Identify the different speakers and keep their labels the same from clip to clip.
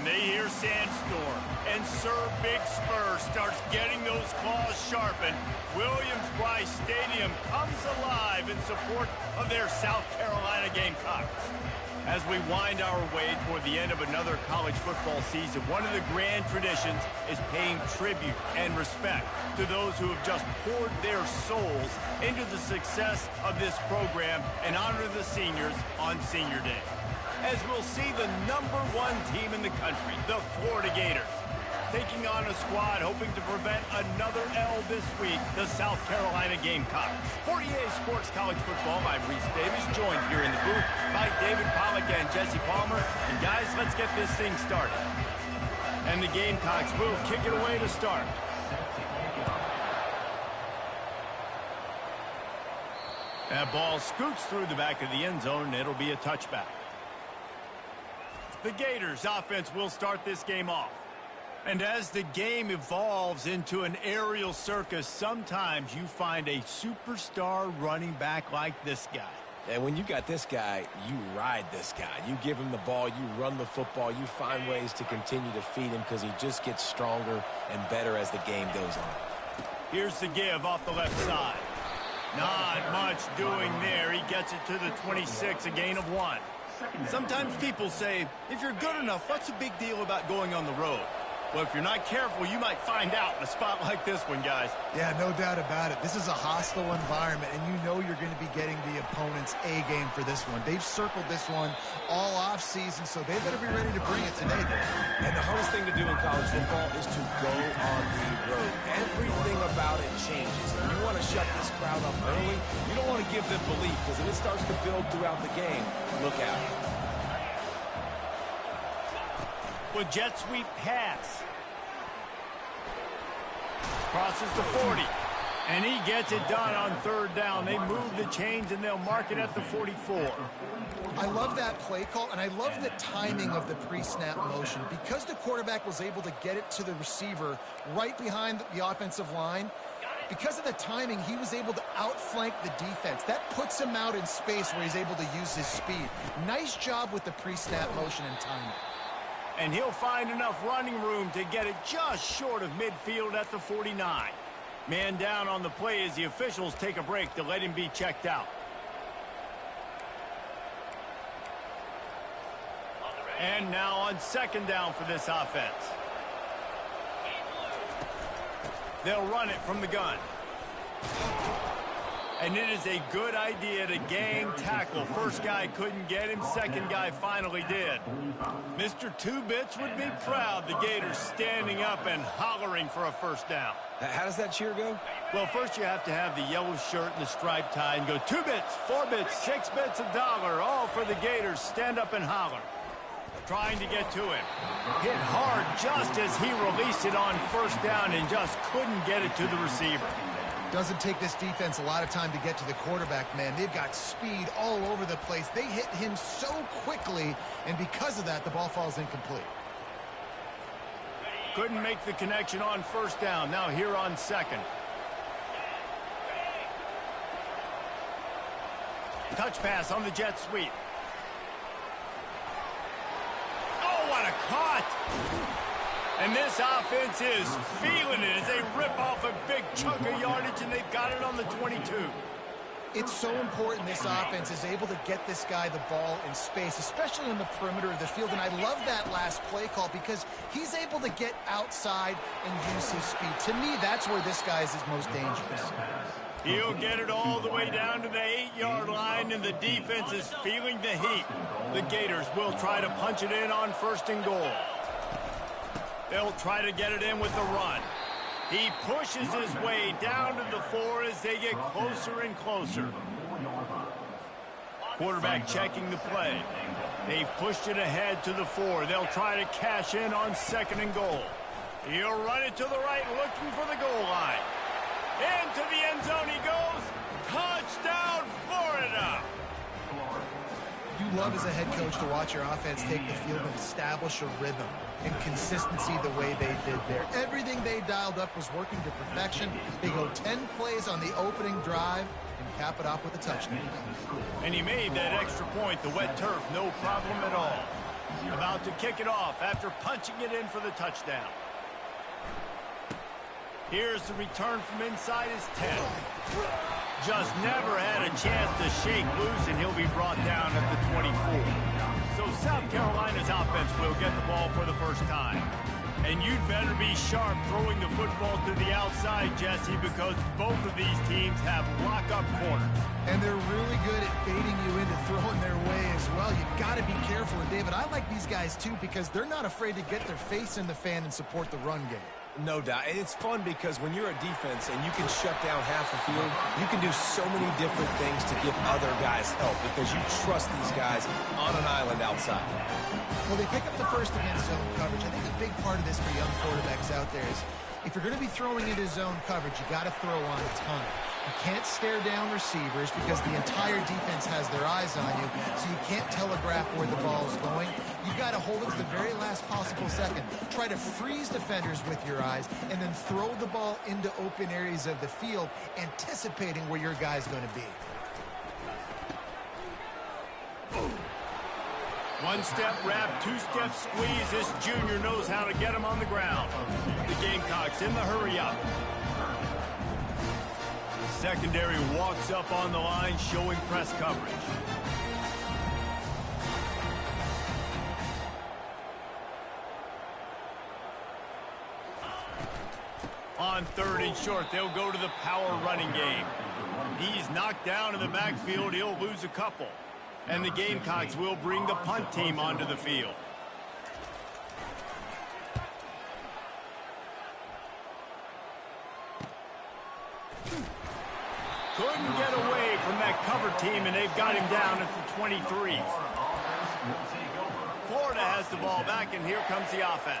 Speaker 1: when they hear Sandstorm and Sir Big Spur starts getting those claws sharpened, Williams-Brice Stadium comes alive in support of their South Carolina Gamecocks. As we wind our way toward the end of another college football season, one of the grand traditions is paying tribute and respect to those who have just poured their souls into the success of this program and honor the seniors on Senior Day. As we'll see the #1 team in the country, the Florida Gators, taking on a squad hoping to prevent another L this week, the South Carolina Gamecocks. For EA Sports College Football, I'm Reese Davis, joined here in the booth by David Pollack and Jesse Palmer. And guys, let's get this thing started. And the Gamecocks will kick it away to start. That ball scoots through the back of the end zone, and it'll be a touchback. The Gators offense will start this game off. And as the game evolves into an aerial circus, sometimes you find a superstar running back like this guy.
Speaker 2: And when you got this guy, you ride this guy. You give him the ball, you run the football, you find ways to continue to feed him because he just gets stronger and better as the game goes on.
Speaker 1: Here's the give off the left side. Not much doing there. He gets it to the 26, a gain of 1. Sometimes people say, if you're good enough, what's the big deal about going on the road? Well, if you're not careful, you might find out in a spot like this one, guys.
Speaker 3: Yeah, no doubt about it. This is a hostile environment, and you know you're going to be getting the opponent's A game for this one. They've circled this one all off-season, so they better be ready to bring it today, though.
Speaker 2: And the hardest thing to do in college football is to go on the road. Everything about it changes. And you want to shut this crowd up early. You don't want to give them belief, because if it starts to build throughout the game, look out.
Speaker 1: With jet sweep pass. Crosses the 40. And he gets it done on 3rd down. They move the chains, and they'll mark it at the 44.
Speaker 3: I love that play call, and I love the timing of the pre-snap motion. Because the quarterback was able to get it to the receiver right behind the offensive line, because of the timing, he was able to outflank the defense. That puts him out in space where he's able to use his speed. Nice job with the pre-snap motion and timing.
Speaker 1: And he'll find enough running room to get it just short of midfield at the 49. Man down on the play as the officials take a break to let him be checked out. And now on 2nd down for this offense. They'll run it from the gun. And it is a good idea to gang tackle. First guy couldn't get him. Second guy finally did. Mr. Two Bits would be proud. The Gators standing up and hollering for a 1st down.
Speaker 2: How does that cheer go?
Speaker 1: Well, first you have to have the yellow shirt and the striped tie and go 2 bits, 4 bits, 6 bits, $1, all for the Gators. Stand up and holler. Trying to get to him. Hit hard just as he released it on 1st down and just couldn't get it to the receiver.
Speaker 3: Doesn't take this defense a lot of time to get to the quarterback, man. They've got speed all over the place. They hit him so quickly, and because of that, the ball falls incomplete.
Speaker 1: Couldn't make the connection on 1st down. Now here on 2nd. Touch pass on the jet sweep. Oh, what a cut! And this offense is feeling it as they rip off a big chunk of yardage, and they've got it on the 22.
Speaker 3: It's so important this offense is able to get this guy the ball in space, especially in the perimeter of the field. And I love that last play call because he's able to get outside and use his speed. To me, that's where this guy is his most dangerous.
Speaker 1: He'll get it all the way down to the 8-yard line, and the defense is feeling the heat. The Gators will try to punch it in on 1st and goal. They'll try to get it in with the run. He pushes his way down to the 4 as they get closer and closer. Quarterback checking the play. They've pushed it ahead to the 4. They'll try to cash in on 2nd and goal. He'll run it to the right, looking for the goal line. Into the end zone he goes. Touchdown, Florida!
Speaker 3: You love as a head coach to watch your offense take the field and establish a rhythm and consistency the way they did there. Everything they dialed up was working to perfection. They go 10 plays on the opening drive and cap it off with a touchdown.
Speaker 1: And he made that extra point, the wet turf, no problem at all. About to kick it off after punching it in for the touchdown. Here's the return from inside his 10. Just never had a chance to shake loose, and he'll be brought down at the 24. So South Carolina's offense will get the ball for the first time. And you'd better be sharp throwing the football to the outside, Jesse, because both of these teams have lock-up corners.
Speaker 3: And they're really good at baiting you into throwing their way as well. You've got to be careful. And, David, I like these guys, too, because they're not afraid to get their face in the fan and support the run game.
Speaker 2: No doubt. And it's fun because when you're a defense and you can shut down half the field, you can do so many different things to give other guys help because you trust these guys on an island outside.
Speaker 3: Well, they pick up the first against zone coverage. I think a big part of this for young quarterbacks out there is if you're going to be throwing into zone coverage, you got to throw on time. You can't stare down receivers because the entire defense has their eyes on you, so you can't telegraph where the ball's going. You've got to hold it to the very last possible second. Try to freeze defenders with your eyes and then throw the ball into open areas of the field, anticipating where your guy's going to be.
Speaker 1: One-step wrap, two-step squeeze. This junior knows how to get him on the ground. The Gamecocks in the hurry-up. Secondary walks up on the line, showing press coverage. On 3rd and short, they'll go to the power running game. He's knocked down in the backfield. He'll lose a couple. And the Gamecocks will bring the punt team onto the field. Couldn't get away from that cover team, and they've got him down at the 23. Florida has the ball back, and here comes the offense.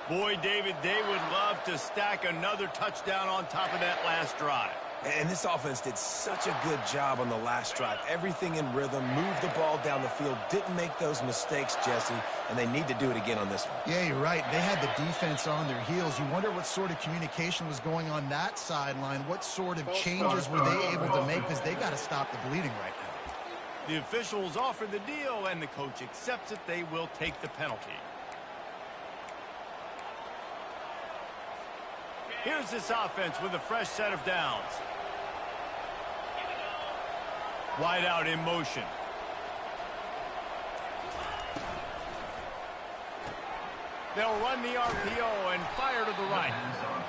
Speaker 1: Boy, David, they would love to stack another touchdown on top of that last drive.
Speaker 2: And this offense did such a good job on the last drive. Everything in rhythm, moved the ball down the field, didn't make those mistakes, Jesse, and they need to do it again on this one.
Speaker 3: Yeah, you're right. They had the defense on their heels. You wonder what sort of communication was going on that sideline. What sort of changes were they able to make, because they got to stop the bleeding right now.
Speaker 1: The officials offer the deal, and the coach accepts it. They will take the penalty. Here's this offense with a fresh set of downs. Wide out in motion. They'll run the RPO and fire to the right.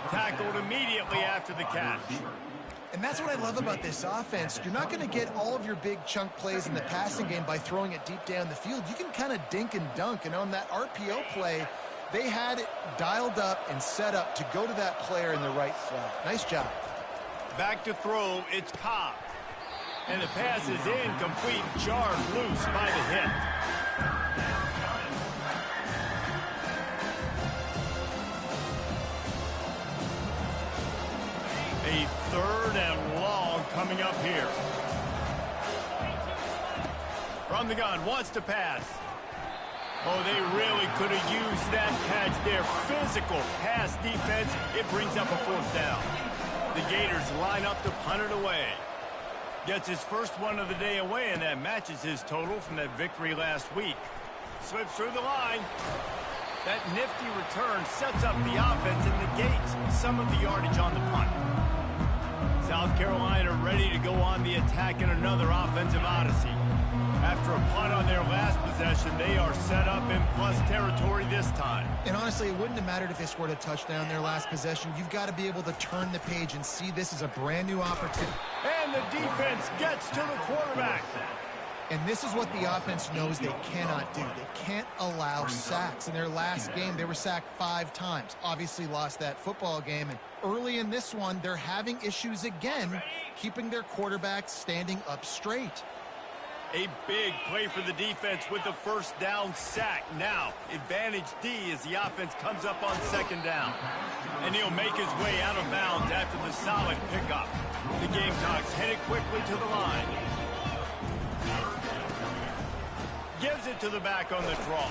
Speaker 1: Tackled immediately after the catch.
Speaker 3: And that's what I love about this offense. You're not going to get all of your big chunk plays in the passing game by throwing it deep down the field. You can kind of dink and dunk. And on that RPO play, they had it dialed up and set up to go to that player in the right slot. Nice job.
Speaker 1: Back to throw, it's Cobb. And the pass is incomplete, jarred loose by the hit. A 3rd and long coming up here. From the gun, wants to pass. Oh, they really could have used that catch there. Physical pass defense. It brings up a 4th down. The Gators line up to punt it away. Gets his first one of the day away, and that matches his total from that victory last week. Slips through the line. That nifty return sets up the offense and negates some of the yardage on the punt. South Carolina ready to go on the attack in another offensive odyssey. After a punt on their last possession, they are set up in plus territory this time.
Speaker 3: And honestly, it wouldn't have mattered if they scored a touchdown their last possession. You've got to be able to turn the page and see this as a brand new opportunity.
Speaker 1: And the defense gets to the quarterback.
Speaker 3: And this is what the offense knows they cannot do. They can't allow sacks. In their last game, they were sacked 5 times. Obviously lost that football game. And early in this one, they're having issues again, keeping their quarterback standing up straight.
Speaker 1: A big play for the defense with the first down sack. Now, advantage D as the offense comes up on 2nd down. And he'll make his way out of bounds after the solid pickup. The Gamecocks headed quickly to the line. Gives it to the back on the draw.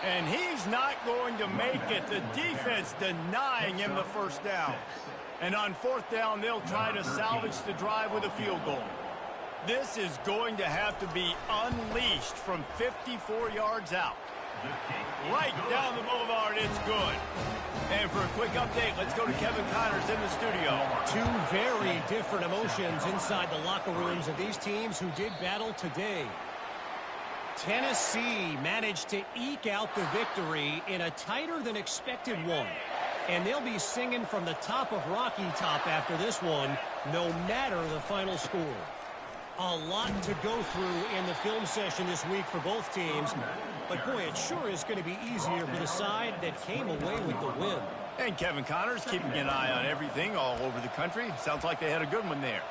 Speaker 1: And he's not going to make it. The defense denying him the first down. And on 4th down, they'll try to salvage the drive with a field goal. This is going to have to be unleashed from 54 yards out. Right down the boulevard, it's good. And for a quick update, let's go to Kevin Connors in the studio.
Speaker 4: Two very different emotions inside the locker rooms of these teams who did battle today. Tennessee managed to eke out the victory in a tighter than expected one. And they'll be singing from the top of Rocky Top after this one, no matter the final score. A lot to go through in the film session this week for both teams. But, boy, it sure is going to be easier for the side that came away with the win.
Speaker 1: And Kevin Connors keeping an eye on everything all over the country. Sounds like they had a good one there.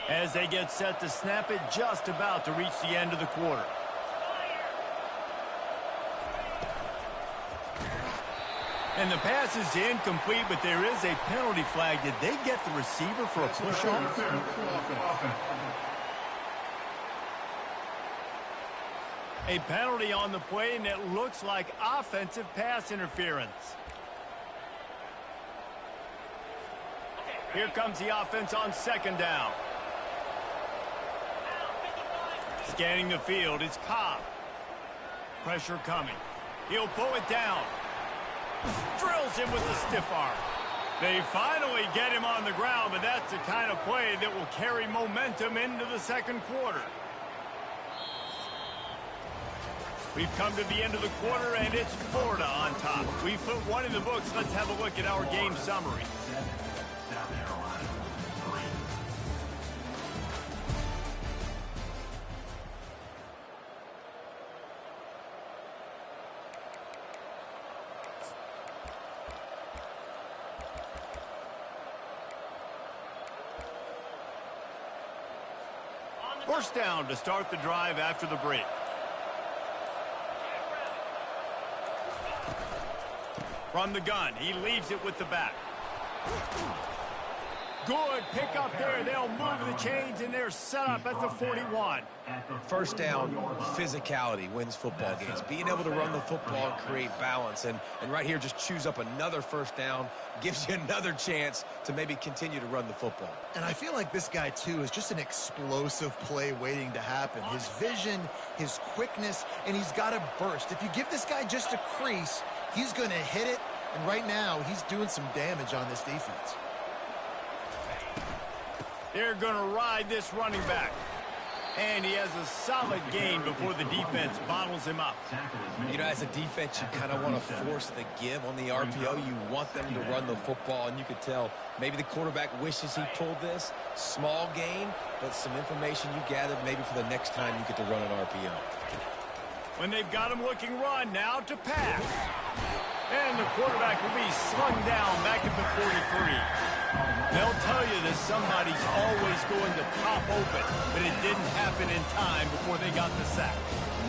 Speaker 1: As they get set to snap it, just about to reach the end of the quarter. And the pass is incomplete, but there is a penalty flag. Did they get the receiver for a push-off? A penalty on the play, and it looks like offensive pass interference. Here comes the offense on second down. Scanning the field, it's Cobb. Pressure coming. He'll pull it down. Drills him with the stiff arm. They finally get him on the ground, but that's the kind of play that will carry momentum into the second quarter. We've come to the end of the quarter, and it's Florida on top. We've put one in the books. Let's have a look at our game summary. First down to start the drive after the break. From the gun, he leaves it with the back. Good pick up there. They'll move the chains, and they're set up at the 41.
Speaker 2: First down, physicality wins football games. Being able to run the football and create balance. And right here, just choose up another first down, gives you another chance to maybe continue to run the football.
Speaker 3: And I feel like this guy, too, is just an explosive play waiting to happen. His vision, his quickness, and he's got a burst. If you give this guy just a crease, he's going to hit it. And right now, he's doing some damage on this defense.
Speaker 1: They're going to ride this running back. And he has a solid gain before the defense bottles him up.
Speaker 2: You know, as a defense, you kind of want to force the give on the RPO. You want them to run the football, and you could tell maybe the quarterback wishes he pulled this. Small gain, but some information you gathered maybe for the next time you get to run an RPO.
Speaker 1: When they've got him looking run, now to pass. And the quarterback will be slung down back at the 43. They'll tell you that somebody's always going to pop open, but it didn't happen in time before they got the sack.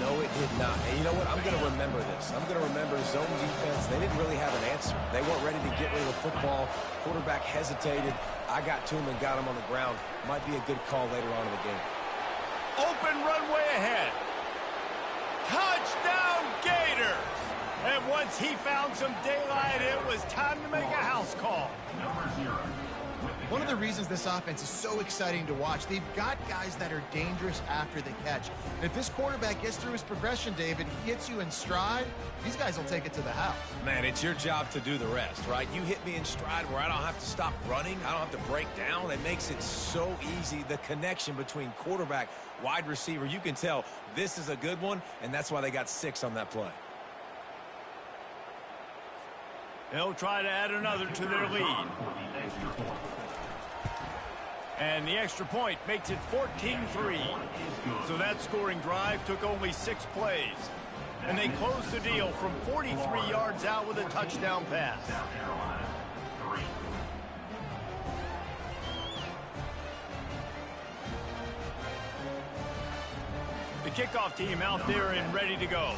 Speaker 2: No, it did not. And you know what? I'm going to remember this. I'm going to remember zone defense. They didn't really have an answer. They weren't ready to get rid of the football. Quarterback hesitated. I got to him and got him on the ground. Might be a good call later on in the game.
Speaker 1: Open runway ahead. Touchdown Gators! And once he found some daylight, it was time to make a house call.
Speaker 3: One of the reasons this offense is so exciting to watch, they've got guys that are dangerous after the catch. And if this quarterback gets through his progression, David, he hits you in stride, these guys will take it to the house.
Speaker 2: Man, it's your job to do the rest, right? You hit me in stride where I don't have to stop running. I don't have to break down. It makes it so easy, the connection between quarterback, wide receiver. You can tell this is a good one, and that's why they got 6 on that play.
Speaker 1: They'll try to add another to their lead. And the extra point makes it 14-3. So that scoring drive took only 6 plays. And they closed the deal from 43 yards out with a touchdown pass. The kickoff team out there and ready to go.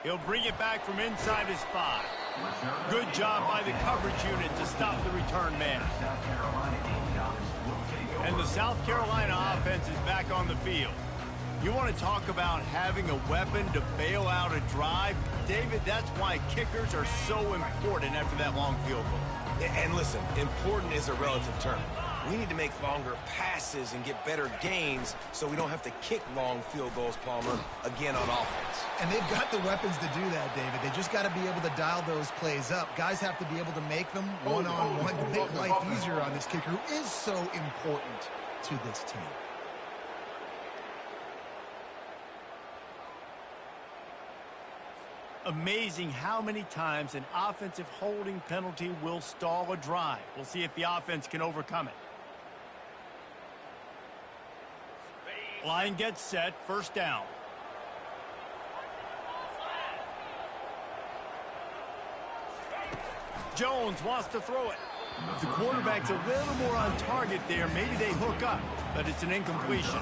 Speaker 1: He'll bring it back from inside his 5. Good job by the coverage unit to stop the return man. And the South Carolina offense is back on the field. You want to talk about having a weapon to bail out a drive? David, that's why kickers are so important after that long field goal.
Speaker 2: And listen, important is a relative term. We need to make longer passes and get better gains so we don't have to kick long field goals, Palmer, again on offense.
Speaker 3: And they've got the weapons to do that, David. They just got to be able to dial those plays up. Guys have to be able to make them one-on-one to make life easier on this kicker who is so important to this team.
Speaker 1: Amazing how many times an offensive holding penalty will stall a drive. We'll see if the offense can overcome it. Line gets set, first down. Jones wants to throw it. If the quarterback's a little more on target there, maybe they hook up, but it's an incompletion.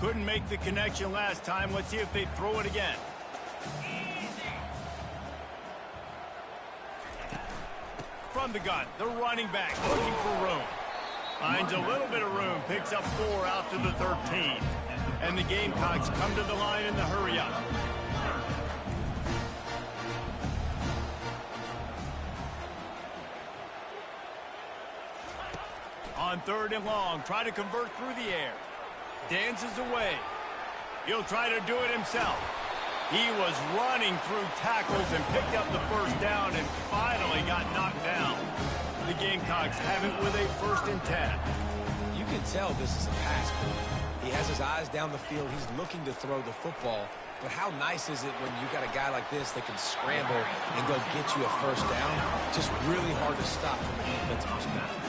Speaker 1: Couldn't make the connection last time. Let's see if they throw it again. From the gun, the running back looking for room. Finds a little bit of room, picks up 4 out to the 13. And the Gamecocks come to the line in the hurry-up. On 3rd and long, try to convert through the air. Dances away. He'll try to do it himself. He was running through tackles and picked up the first down and finally got knocked down. The Gamecocks have it with a 1st and 10.
Speaker 2: You can tell this is a pass play. He has his eyes down the field. He's looking to throw the football. But how nice is it when you got a guy like this that can scramble and go get you a first down? Just really hard to stop from a defensive perspective.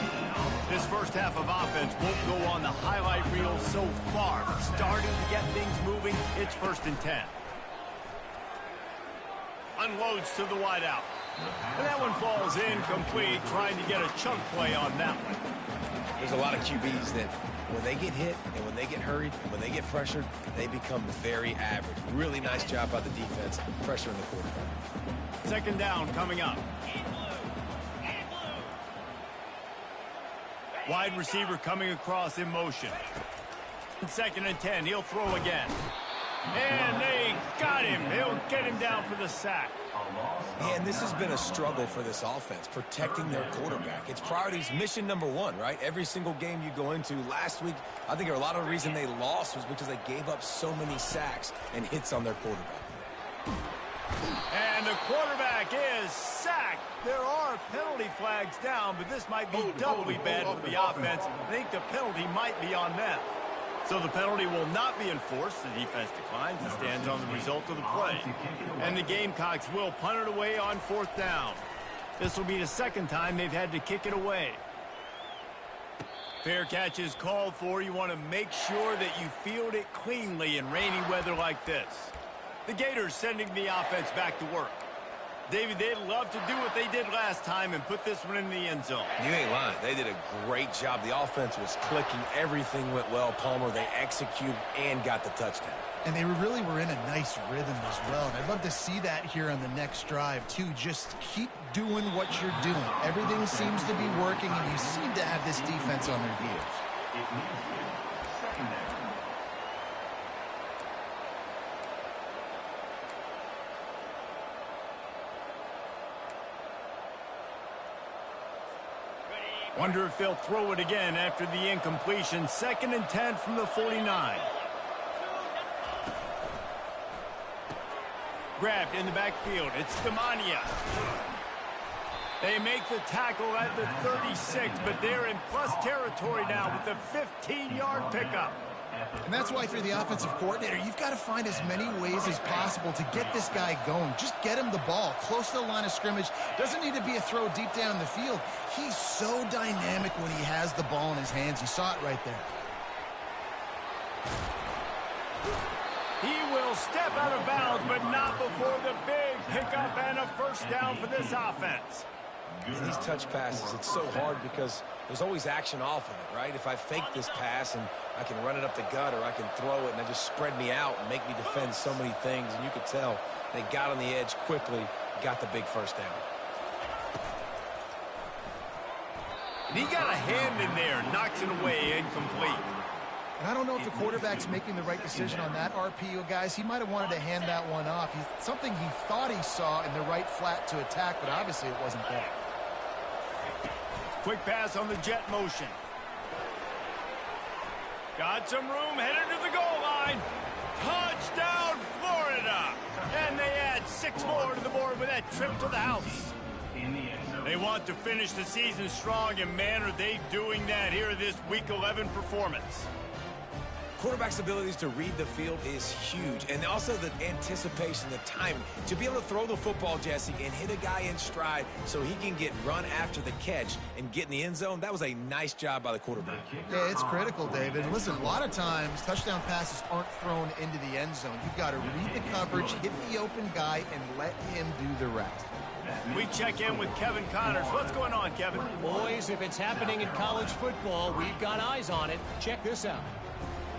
Speaker 1: This first half of offense won't go on the highlight reel so far, but starting to get things moving, it's 1st and 10. Unloads to the wideout. And that one falls incomplete, trying to get a chunk play on that one.
Speaker 2: There's a lot of QBs that when they get hit and when they get hurried and when they get pressured, they become very average. Really nice job by the defense, pressuring the quarterback.
Speaker 1: 2nd down coming up. Wide receiver coming across in motion. 2nd and 10, he'll throw again. And they got him. He'll get him down for the sack.
Speaker 2: Man, this has been a struggle for this offense, protecting their quarterback. It's priorities, mission number 1, right? Every single game you go into. Last week, I think a lot of the reason they lost was because they gave up so many sacks and hits on their quarterback.
Speaker 1: And the quarterback is sacked. There are penalty flags down, but this might be doubly bad for the offense. I think the penalty might be on them. So the penalty will not be enforced. The defense declines and stands on the result of the play. And the Gamecocks will punt it away on 4th down. This will be the 2nd time they've had to kick it away. Fair catch is called for. You want to make sure that you field it cleanly in rainy weather like this. The Gators sending the offense back to work. David, they'd love to do what they did last time and put this one in the end zone.
Speaker 2: You ain't lying. They did a great job. The offense was clicking. Everything went well, Palmer. They executed and got the touchdown.
Speaker 3: And they really were in a nice rhythm as well. And I'd love to see that here on the next drive, too. Just keep doing what you're doing. Everything seems to be working, and you seem to have this defense on their heels.
Speaker 1: Wonder if they'll throw it again after the incompletion. 2nd and 10 from the 49. Grabbed in the backfield. It's Stamania. They make the tackle at the 36, but they're in plus territory now with the 15-yard pickup.
Speaker 3: And that's why if you're the offensive coordinator, you've got to find as many ways as possible to get this guy going. Just get him the ball close to the line of scrimmage. Doesn't need to be a throw deep down the field. He's so dynamic when he has the ball in his hands. You saw it right there.
Speaker 1: He will step out of bounds, but not before the big pickup and a first down for this offense.
Speaker 2: These touch passes, it's so hard because there's always action off of it, right? If I fake this pass and I can run it up the gut or I can throw it and they just spread me out and make me defend so many things, and you could tell they got on the edge quickly, got the big first down.
Speaker 1: And he got a hand in there, knocks it away, incomplete.
Speaker 3: And I don't know if the quarterback's making the right decision on that RPO, guys. He might have wanted to hand that one off. Something he thought he saw in the right flat to attack, but obviously it wasn't there.
Speaker 1: Quick pass on the jet motion. Got some room, headed to the goal line. Touchdown, Florida! And they add 6 more to the board with that trip to the house. They want to finish the season strong, and man, are they doing that here this Week 11 performance.
Speaker 2: Quarterback's abilities to read the field is huge, and also the anticipation, the timing. To be able to throw the football, Jesse, and hit a guy in stride so he can get run after the catch and get in the end zone, that was a nice job by the quarterback.
Speaker 3: Yeah, it's critical, David. And listen, a lot of times touchdown passes aren't thrown into the end zone. You've got to read the coverage, hit the open guy, and let him do the rest.
Speaker 1: We check in with Kevin Connors. What's going on, Kevin?
Speaker 4: Boys, if it's happening in college football, we've got eyes on it. Check this out.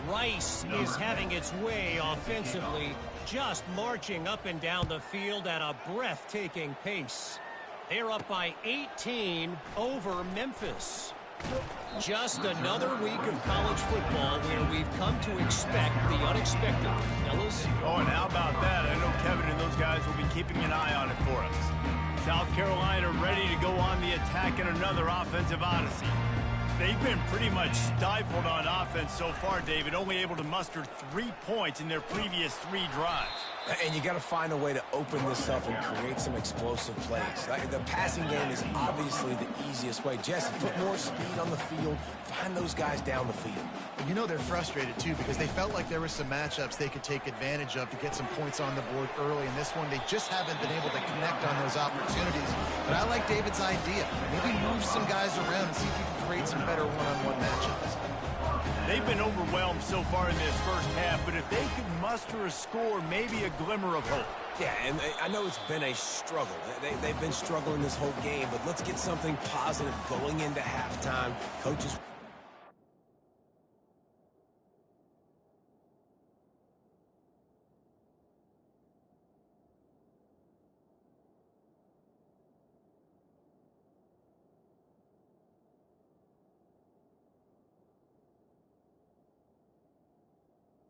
Speaker 4: Rice is having its way offensively, just marching up and down the field at a breathtaking pace. They're up by 18 over Memphis. Just another week of college football where we've come to expect the unexpected. Fellas?
Speaker 1: Oh, and how about that? I know Kevin and those guys will be keeping an eye on it for us. South Carolina ready to go on the attack in another offensive odyssey. They've been pretty much stifled on offense so far, David, only able to muster 3 points in their previous 3 drives.
Speaker 2: And you got to find a way to open this up and create some explosive plays. The passing game is obviously the easiest way. Jesse, put more speed on the field. Find those guys down the field.
Speaker 3: And you know they're frustrated, too, because they felt like there were some matchups they could take advantage of to get some points on the board early. In this one, they just haven't been able to connect on those opportunities. But I like David's idea. Maybe move some guys around and see if you can create some better one-on-one matchups.
Speaker 1: They've been overwhelmed so far in this first half, but if they could muster a score, maybe a glimmer of hope.
Speaker 2: Yeah, and I know it's been a struggle. They've been struggling this whole game, but let's get something positive going into halftime. Coaches